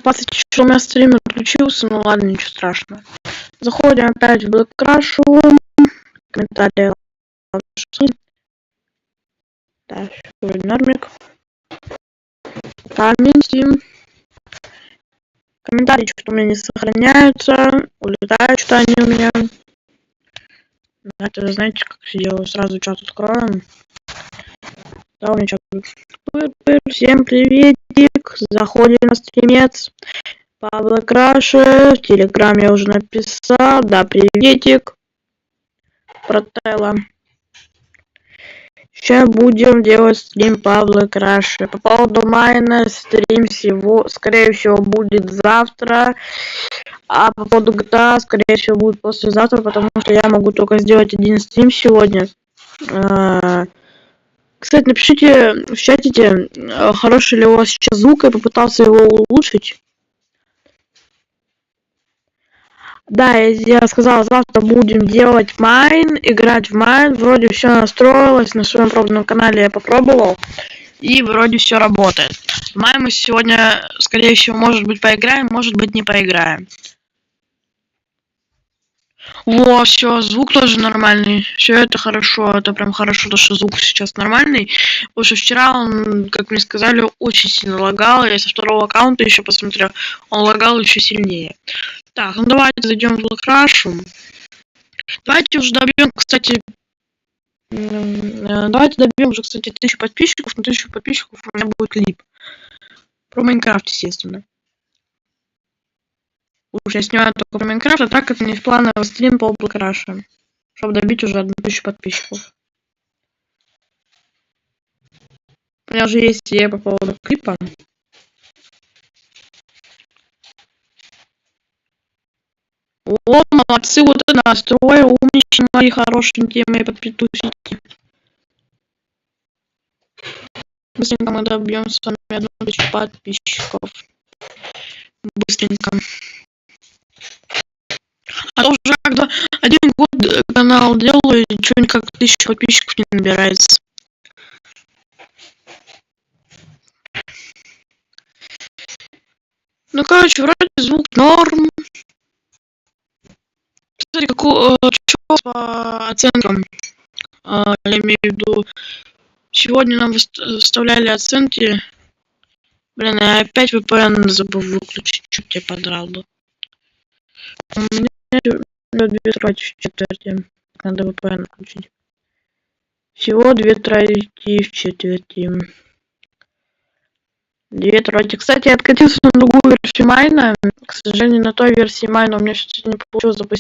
20 часов у меня стрим отключился, ну ладно, ничего страшного. Заходим опять в Black Rush, комментарии. Да, нормик. Комментим. Комментарии что-то у меня не сохраняются, улетают что они у меня. Это, знаете, как все делаю, сразу чат откроем. Да, у меня чат. Всем приветик, заходим на стримец. Пабло Краше, в Телеграме я уже написал. Да, приветик. Протелла. Сейчас будем делать стрим Пабло Краше. По поводу майна стрим скорее всего, будет завтра. А по поводу GTA, скорее всего, будет послезавтра, потому что я могу только сделать один стрим сегодня. Кстати, напишите в чатике, хороший ли у вас сейчас звук, я попытался его улучшить. Да, я сказал, завтра будем делать майн, играть в майн. Вроде все настроилось, на своем пробном канале я попробовал. И вроде все работает. В майн мы сегодня, скорее всего, может быть поиграем, может быть не поиграем. Во, все, звук тоже нормальный. Все это хорошо, это прям хорошо, то что звук сейчас нормальный. Потому что вчера он, как мне сказали, очень сильно лагал. Я со второго аккаунта еще посмотрел, он лагал еще сильнее. Так, ну давайте зайдем в Black Rush. Давайте уже добьем, кстати. Давайте добьем уже, кстати, 1000 подписчиков. На 1000 подписчиков у меня будет клип. Про Майнкрафт, естественно. Уж я снимаю только про Майнкрафт, а так это не в плановый стрим по Black Rush. Чтобы добить уже 1000 подписчиков. У меня уже есть идея по поводу клипа. О, молодцы, вот это настрой, умнички, мои хорошенькие, мои подписчики. Быстренько мы добьем с вами 1000 подписчиков. Быстренько. А то уже когда 1 год канал делаю, ничего никак 1000 подписчиков не набирается. Ну, короче, вроде звук норм. Кстати, что по оценкам? Я имею в виду, сегодня нам выставляли оценки. Блин, я опять VPN забыл выключить, чуть я подрал бы. У меня 2 трети в четверти. Надо VPN включить. Всего 2 трети в четверти. 2 трети. Кстати, я откатился на другую версию майна. К сожалению, на той версии майна у меня что-то не получилось запустить.